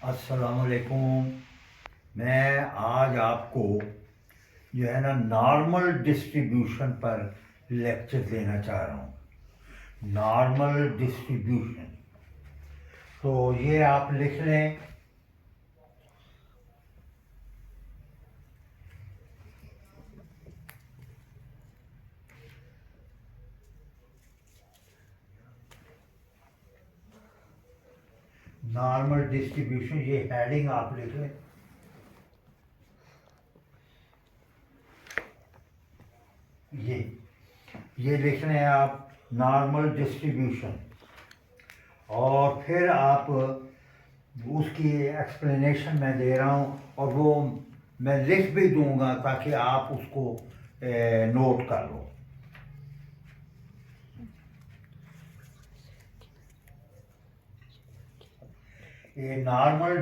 अस्सलामुअलैकुम। मैं आज आपको जो है ना नॉर्मल डिस्ट्रीब्यूशन पर लेक्चर देना चाह रहा हूँ। नॉर्मल डिस्ट्रीब्यूशन, तो ये आप लिख लें। नॉर्मल डिस्ट्रीब्यूशन, ये हेडिंग आप लिख लें। ये लिख लें आप, नॉर्मल डिस्ट्रीब्यूशन। और फिर आप उसकी एक्सप्लेनेशन मैं दे रहा हूँ, और वो मैं लिख भी दूंगा ताकि आप उसको नोट कर लो। A normal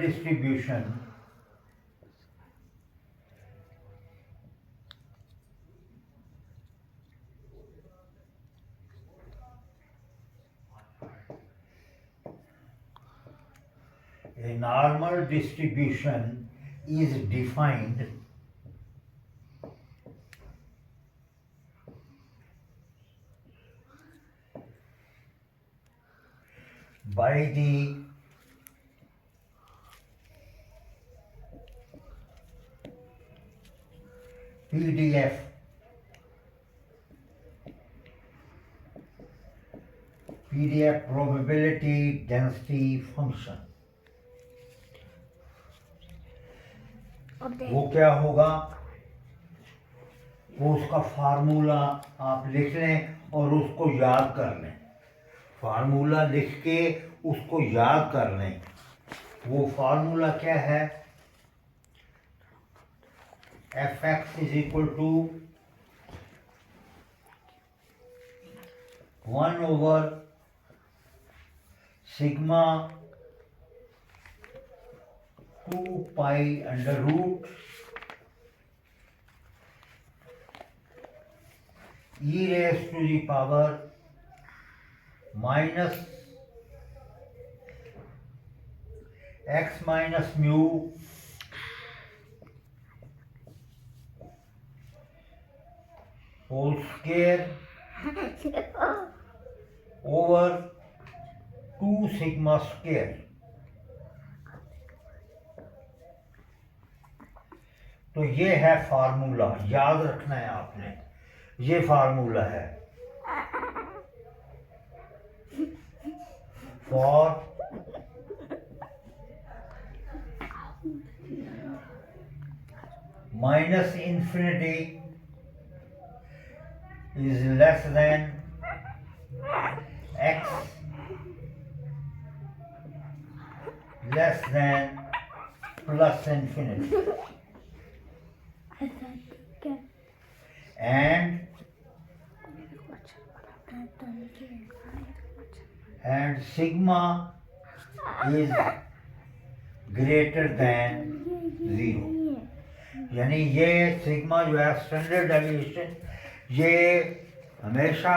distribution is defined by the PDF probability density function। वो क्या होगा, वो उसका फार्मूला आप लिख लें और उसको याद कर लें। फार्मूला लिख के उसको याद कर लें। वो फार्मूला क्या है, fx is equal to 1 over sigma 2 pi under root e raised to the power minus x minus mu whole square over 2 sigma square। तो ये है फार्मूला, याद रखना है आपने। ये फार्मूला है for minus infinity is less than x less than plus infinity, and sigma is greater than 0। यानी ये सिग्मा जो है स्टैंडर्ड डेविएशन, ये हमेशा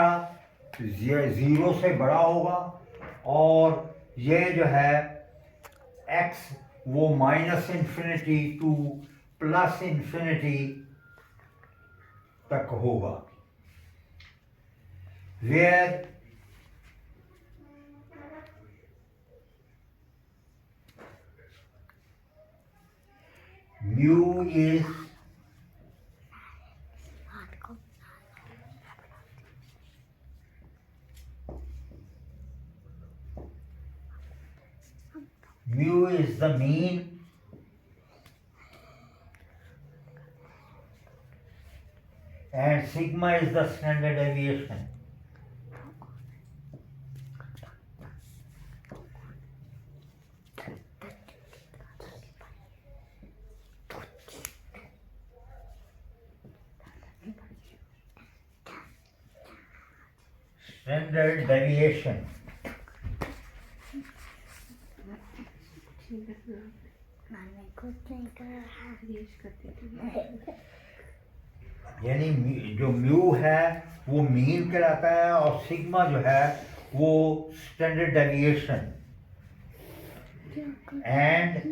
0 से बड़ा होगा, और ये जो है x वो minus infinity to plus infinity तक होगा। Where mu is the mean and sigma is the standard deviation। Standard deviation यानी जो म्यू है वो मीन कहलाता है, और सिग्मा जो है वो स्टैंडर्ड डेविएशन। and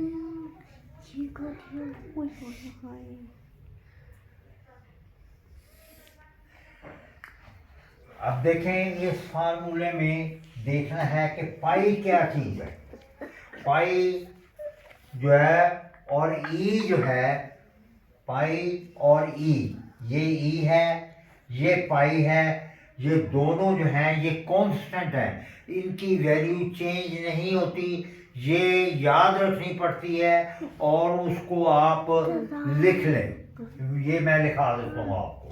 अब देखें इस फार्मूले में देखना है कि पाई क्या चीज़ है। पाई जो है और ई जो है, पाई और ई, ये ई है, ये पाई है, ये दोनों जो हैं ये कांस्टेंट हैं, इनकी वैल्यू चेंज नहीं होती, ये याद रखनी पड़ती है और उसको आप लिख लें। ये मैं लिखा देता हूँ आपको।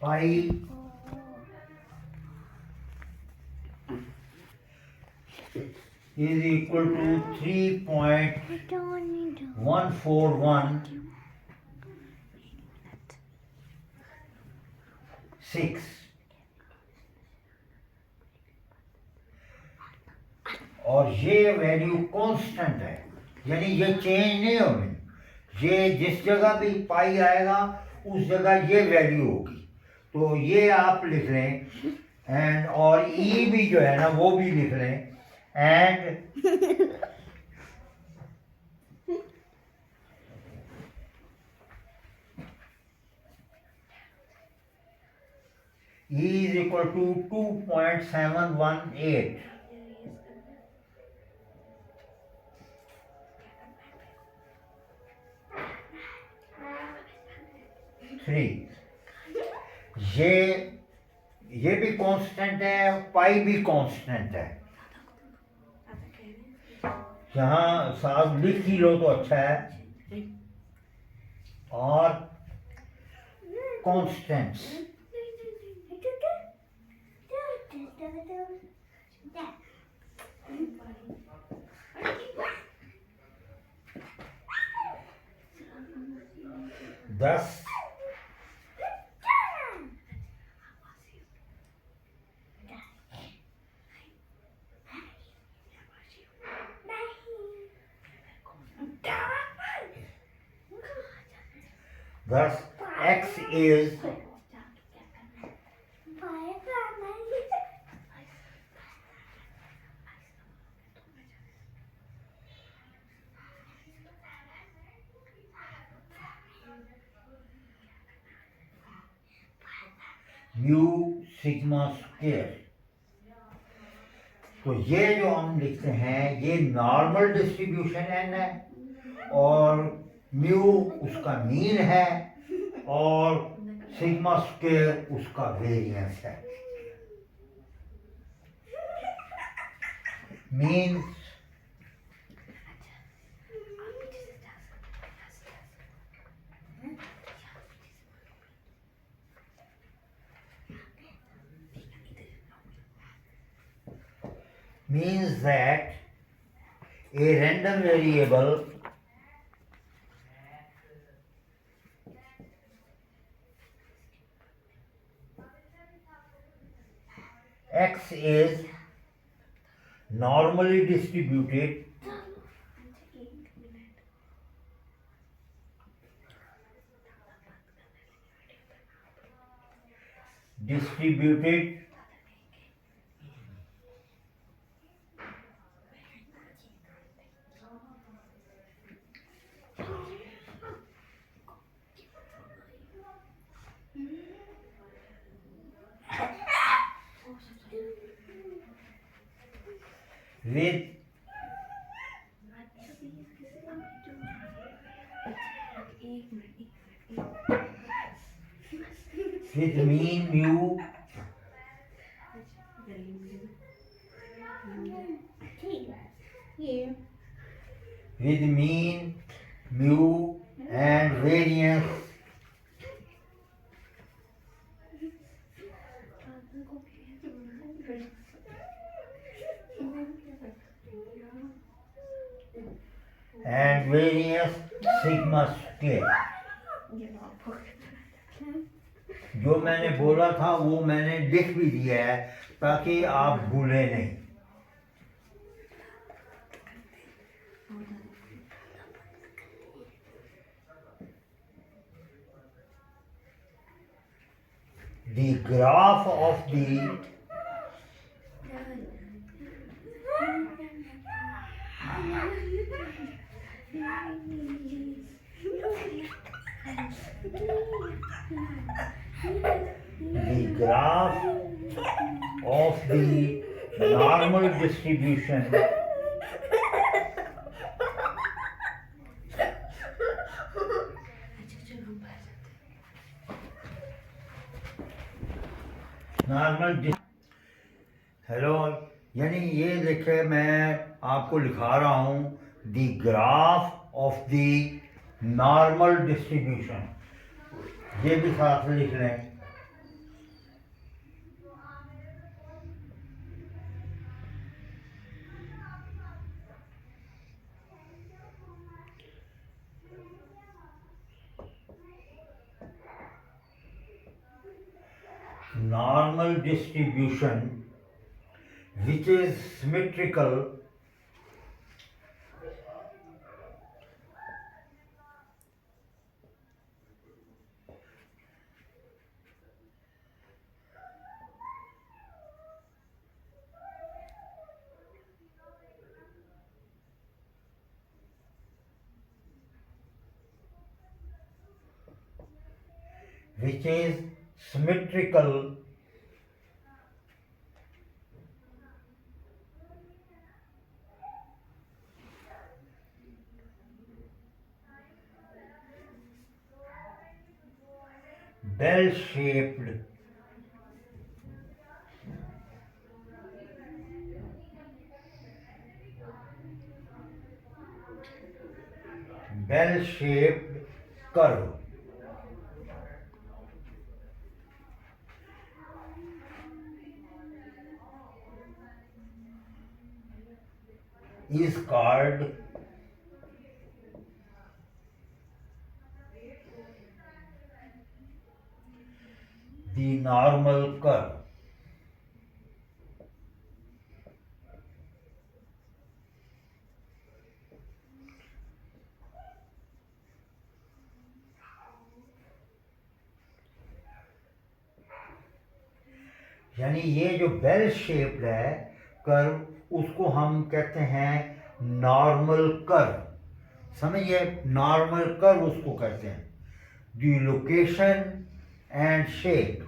पाई is equal to 3.1416, और ये वैल्यू कांस्टेंट है, यानी ये चेंज नहीं होगी। ये जिस जगह भी पाई आएगा उस जगह ये वैल्यू होगी, तो ये आप लिख लें। एंड और ई भी जो है ना वो भी लिख लें। And E is equal to 2.718. ये भी कांस्टेंट है, पाई भी कांस्टेंट है। यहाँ साहब लिख ही लो तो अच्छा है। और कांस्टेंट्स दस Thus, x is mu sigma square। तो ये जो हम लिखते हैं ये नॉर्मल डिस्ट्रीब्यूशन n है, और म्यू उसका मीन है, और सिग्मा स्क्वायर उसका वेरिएंस है। Means that a random variable x is normally distributed with mean mu with mean mu and variance sigma square. जो मैंने बोला था वो मैंने लिख भी दिया है ताकि आप भूलें नहीं। the graph of the graph of the normal distribution hello, यानी ये देखे मैं आपको लिखा रहा हूँ the graph of the normal distribution, ये भी साथ में लिख लें। Normal distribution which is symmetrical which is symmetrical bell-shaped curve is called the normal curve। यानी ये जो बेल शेप्ड है कर्व, उसको हम कहते हैं नॉर्मल कर्व। समझिए, नॉर्मल कर्व उसको कहते हैं। The location and shape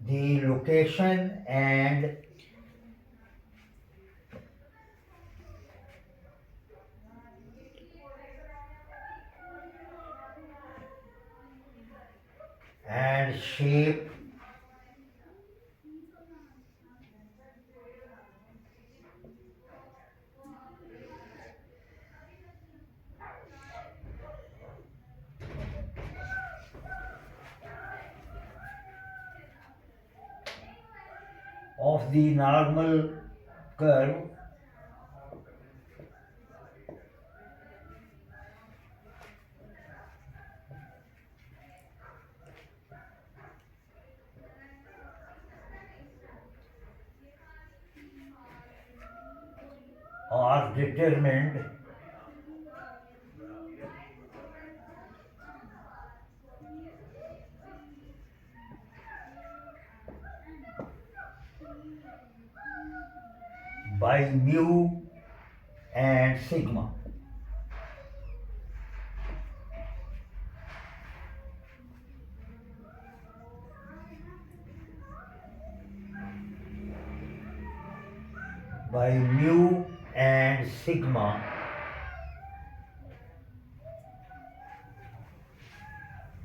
the location and shape of the normal curve are determined by mu and sigma। By mu and sigma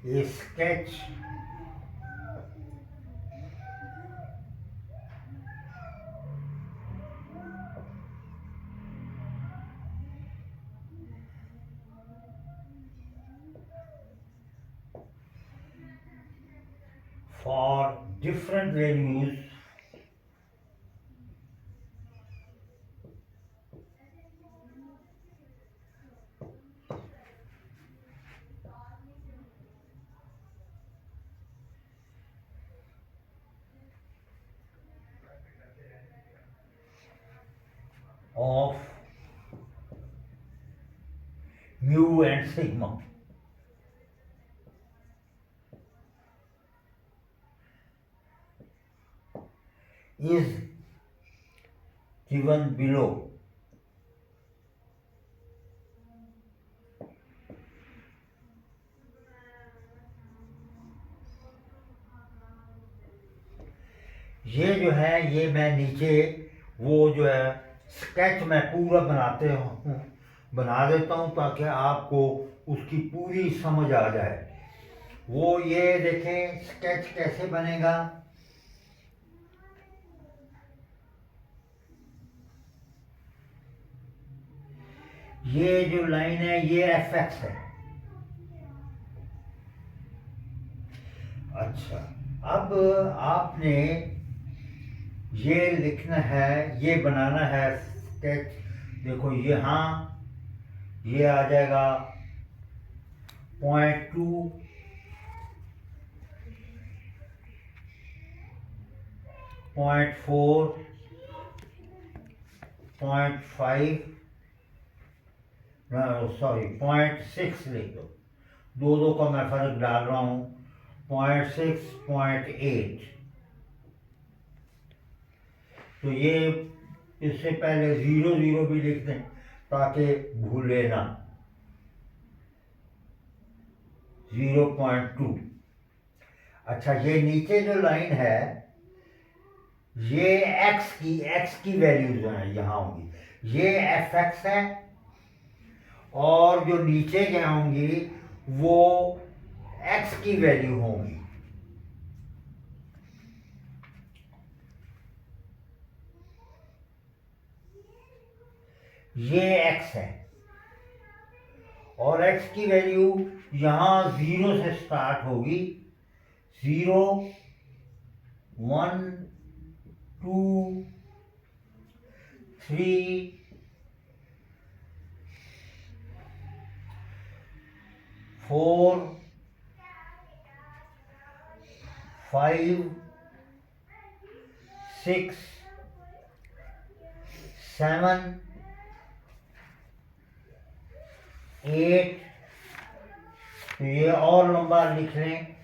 a sketch for different values of mu and sigma is given below. ये जो है ये मैं नीचे वो जो है sketch मैं पूरा बना देता हूँ ताकि आपको उसकी पूरी समझ आ जाए। वो ये देखें स्केच कैसे बनेगा। ये जो लाइन है ये एफ एक्स है। अच्छा, अब आपने ये लिखना है, ये बनाना है स्केच। देखो यहाँ ये आ जाएगा 0.2, 0.4, 0.5, सॉरी 0.6 लिख दो, दो का मैं फर्क डाल रहा हूँ। 0.6, 0.8। तो ये इससे पहले 0 भी लिख दें ताकि भूले ना। 0.2। अच्छा, ये नीचे जो लाइन है ये x की वैल्यू जो है यहाँ होंगी, ये एफ एक्स है, और जो नीचे क्या होंगी वो x की वैल्यू होंगी। ये x है और x की वैल्यू यहाँ 0 से स्टार्ट होगी। 0, 1, 2, 3, 4, 5, 6, 7, 8। तो ये और लंबा लिख लें,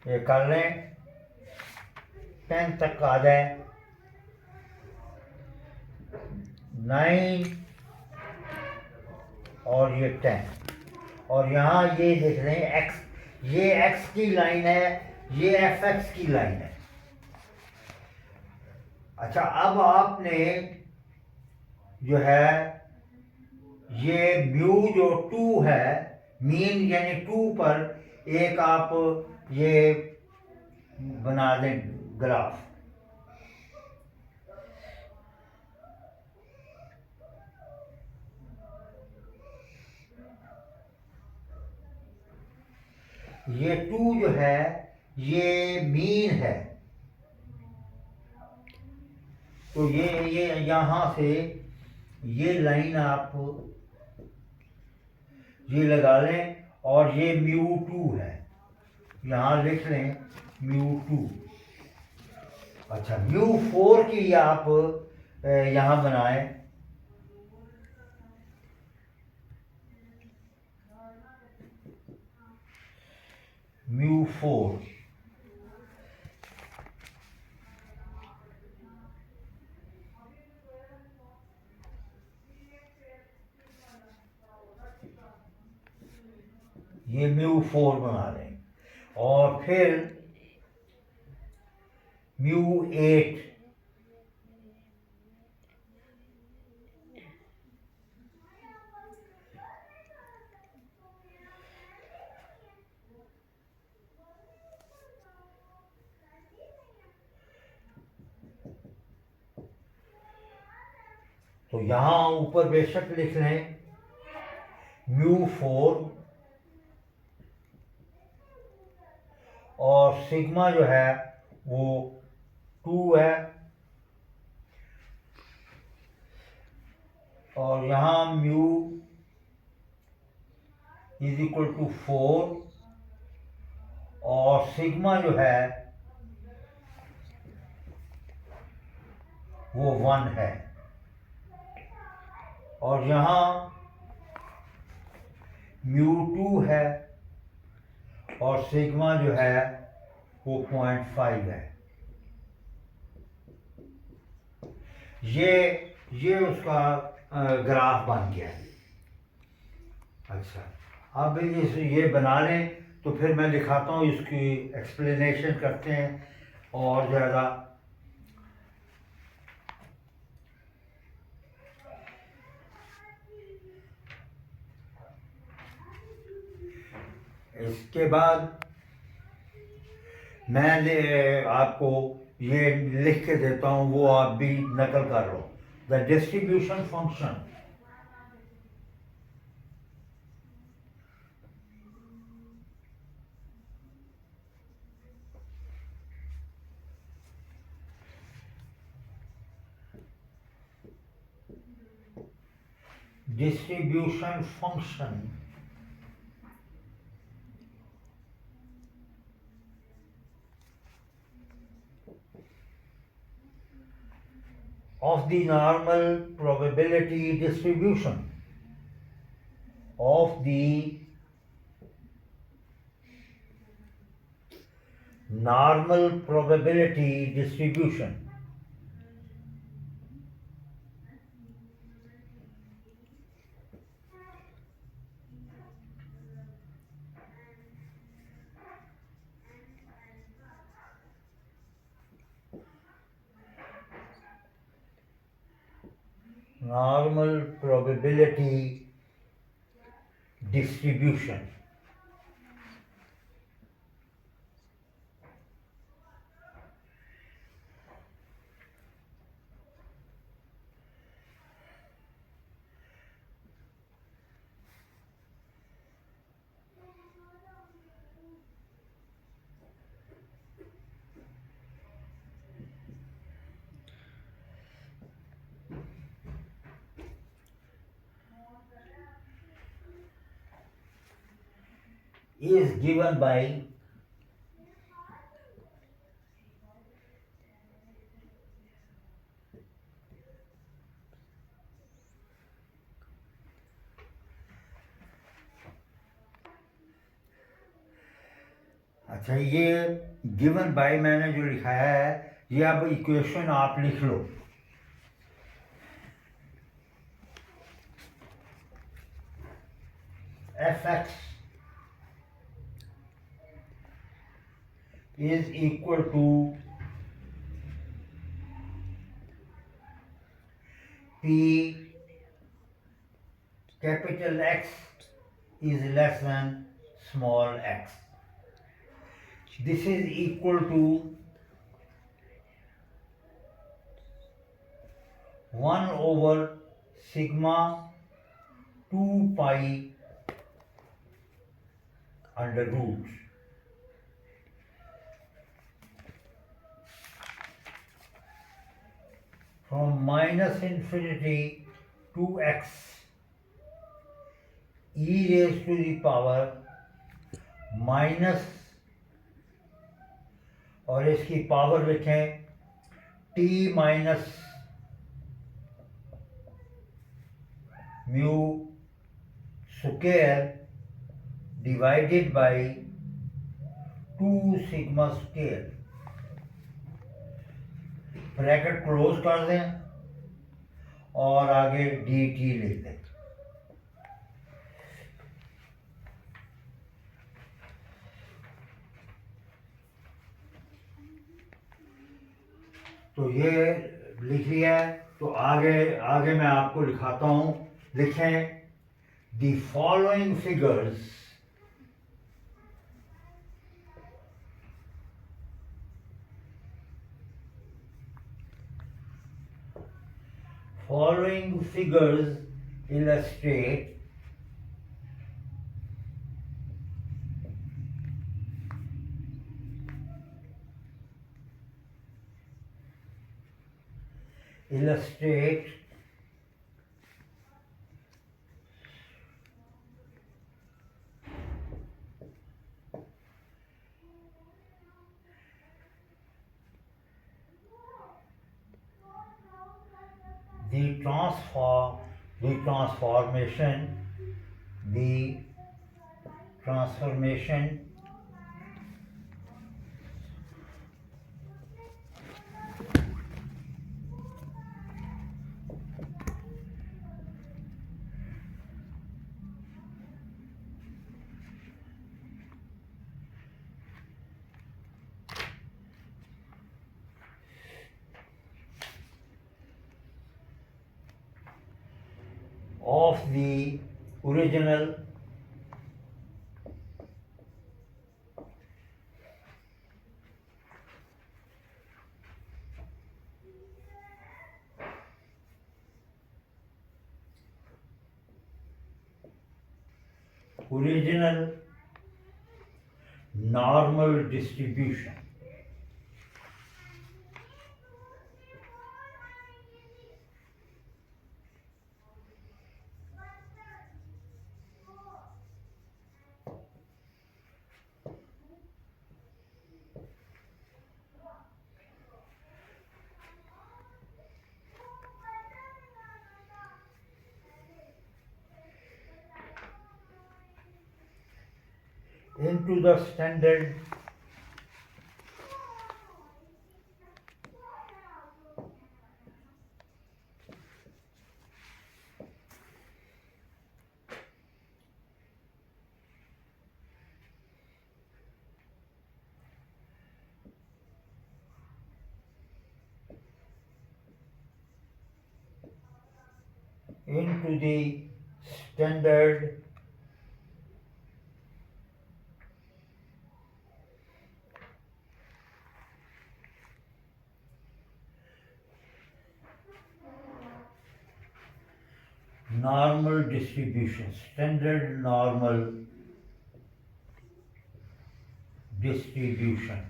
ये कर लें 10 तक आ जाए। 9 और ये 10, और यहाँ ये देख लें x, ये x की लाइन है, ये एफ एक्स की लाइन है। अच्छा, अब आपने जो है ये म्यू जो 2 है, मीन यानी 2 पर एक आप ये बना दें ग्राफ। ये 2 जो है ये मीन है, तो ये यहाँ से ये लाइन आप ये लगा लें, और ये म्यू 2 है, यहाँ लिख लें म्यू 2। अच्छा, म्यू 4 की आप यहाँ बनाएं। म्यू 4, ये म्यू 4 बना लें, और फिर म्यू 8, तो यहाँ ऊपर बेशक लिख लें म्यू 4, और सिग्मा जो है वो 2 है, और यहाँ म्यू इज इक्वल टू 4, और सिग्मा जो है वो 1 है। और यहाँ μ2 है और सिग्मा जो है वो 0.5 है। ये उसका ग्राफ बन गया है। अच्छा, अब ये बना लें तो फिर मैं दिखाता हूँ, इसकी एक्सप्लेनेशन करते हैं और ज़्यादा। इसके बाद मैं आपको ये लिख के देता हूँ, वो आप भी नकल कर लो। The distribution function distribution function of the normal probability distribution of the normal probability distribution normal probability distribution is given by अच्छा, ये गिवन बाय मैंने जो लिखाया है, ये अब इक्वेशन आप लिख लो। fx is equal to p capital X is less than small x. This is equal to 1 over sigma 2 pi under root from minus infinity to x e raised to the power minus, और इसकी power लिखें t minus mu square divided by 2 sigma square. Bracket close कर दें और आगे dt लिख दें। तो ये लिख लिया है, तो आगे मैं आपको लिखाता हूँ। लिखें the following figures illustrate the the transformation of the original normal distribution into the standard into the standard normal distribution, standard normal distribution.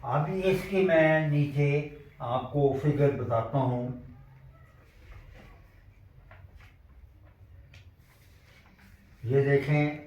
अभी इसके मैं नीचे आपको फिगर बताता हूँ। ये देखें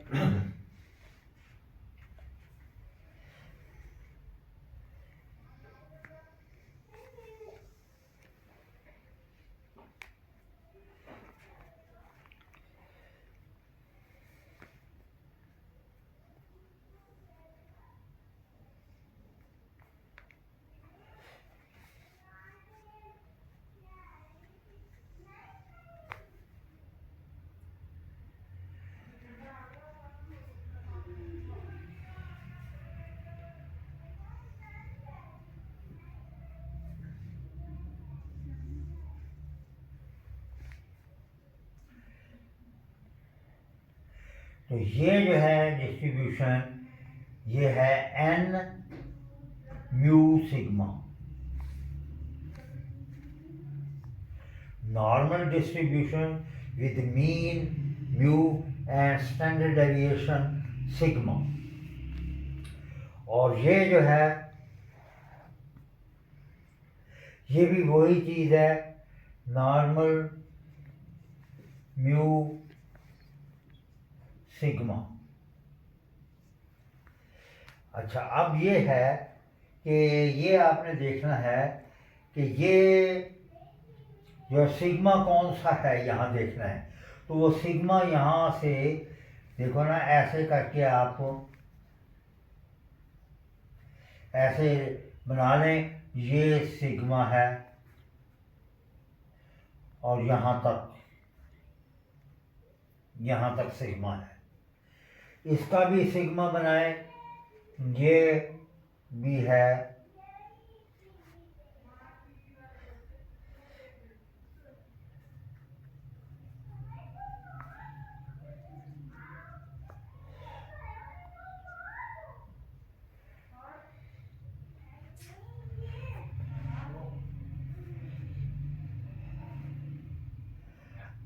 तो ये जो है डिस्ट्रीब्यूशन, ये है n mu sigma, normal distribution with mean mu and standard deviation sigma. और ये जो है ये भी वही चीज़ है, नॉर्मल म्यू सिग्मा। अच्छा, अब ये है कि ये आपने देखना है कि ये जो सिग्मा कौन सा है यहाँ देखना है। तो वो सिग्मा यहाँ से देखो ना, ऐसे करके आप ऐसे बना लें, ये सिग्मा है और यहाँ तक सिग्मा है। इसका भी सिग्मा बनाए, ये भी है,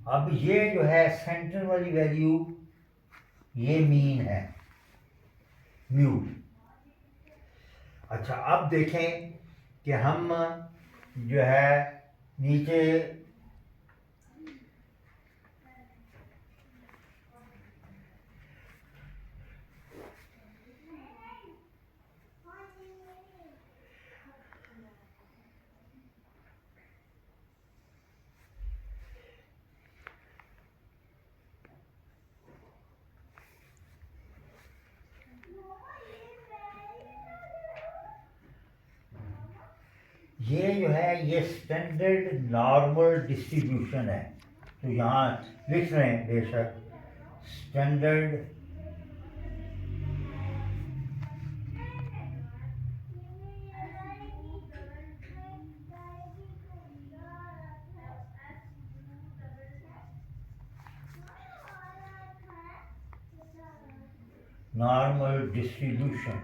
अब ये जो है सेंटर वाली वैल्यू, ये मीन है म्यू। अच्छा, अब देखें कि हम जो है नीचे ये जो है ये स्टैंडर्ड नॉर्मल डिस्ट्रीब्यूशन है, तो यहाँ लिख रहे हैं बेशक स्टैंडर्ड नॉर्मल डिस्ट्रीब्यूशन।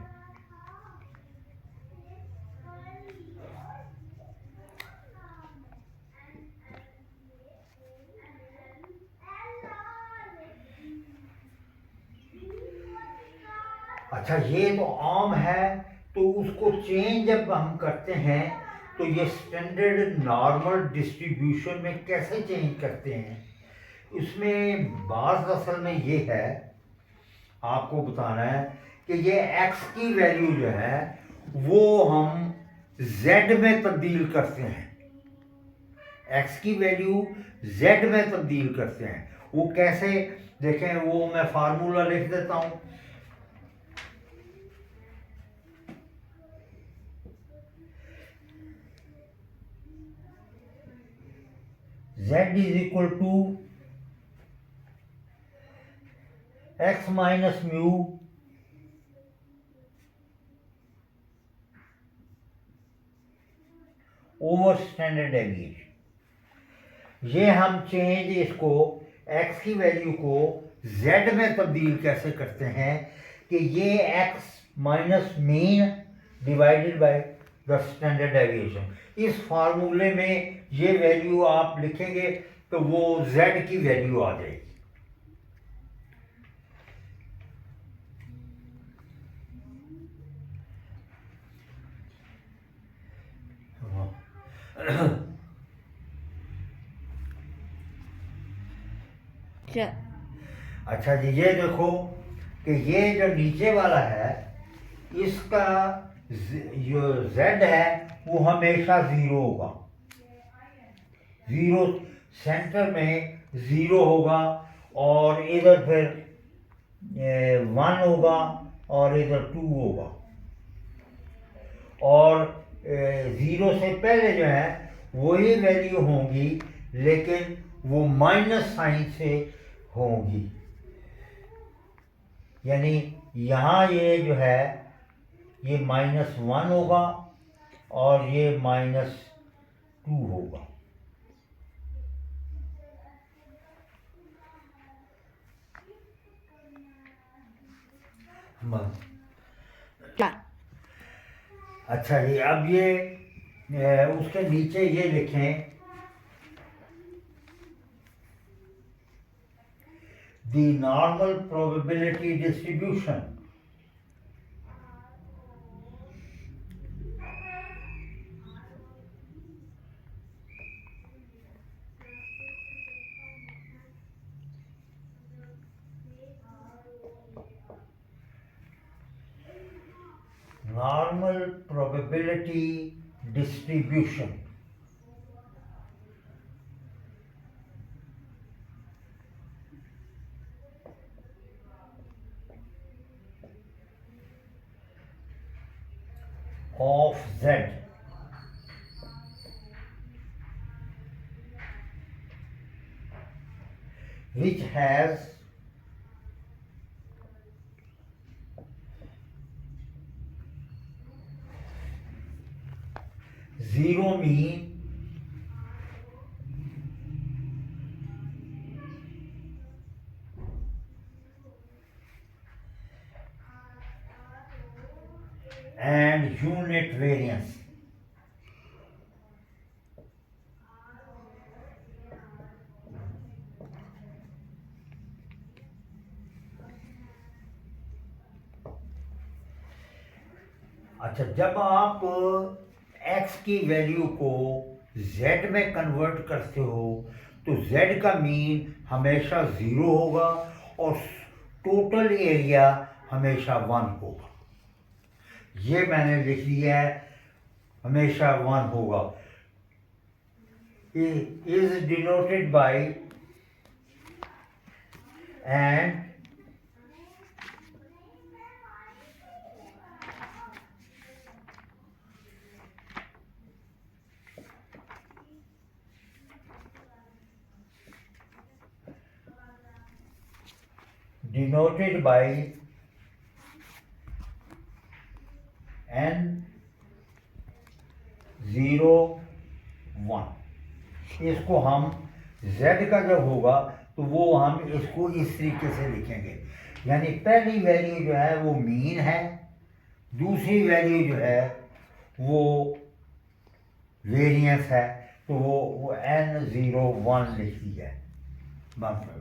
अच्छा, ये तो आम है, तो उसको चेंज जब हम करते हैं तो ये स्टैंडर्ड नॉर्मल डिस्ट्रीब्यूशन में कैसे चेंज करते हैं, इसमें बात असल में ये है, आपको बताना है कि ये x की वैल्यू जो है वो हम z में तब्दील करते हैं, x की वैल्यू z में तब्दील करते हैं। वो कैसे देखें, वो मैं फार्मूला लिख देता हूं। z is equal to x minus mu over standard deviation. ये हम चेंज इसको x की वैल्यू को z में तब्दील कैसे करते हैं कि ये x minus mean divided by the standard deviation. इस फार्मूले में ये वैल्यू आप लिखेंगे तो वो z की वैल्यू आ जाएगी। अच्छा जी, ये देखो कि ये जो नीचे वाला है इसका जो z है वो हमेशा 0 होगा, 0 सेंटर में 0 होगा, और इधर फिर 1 होगा और इधर 2 होगा, और 0 से पहले जो है वही वैल्यू होंगी लेकिन वो माइनस साइन से होंगी, यानी यहाँ ये जो है ये -1 होगा और ये -2 होगा। अच्छा जी, अब ये उसके नीचे ये लिखें the normal probability distribution normal probability distribution of z which has zero mean and unit variance। अच्छा, जब आप x की वैल्यू को z में कन्वर्ट करते हो तो z का मीन हमेशा 0 होगा और टोटल एरिया हमेशा 1 होगा। ये मैंने लिख दिया है, हमेशा 1 होगा। Is denoted by and denoted by n 0 1। इसको हम z का जब होगा तो वो हम इसको इस तरीके से लिखेंगे, यानी पहली वैल्यू जो है वो मीन है, दूसरी वैल्यू जो है वो वेरिएंस है, तो वो n 0 1 लिखी है। बंद करो।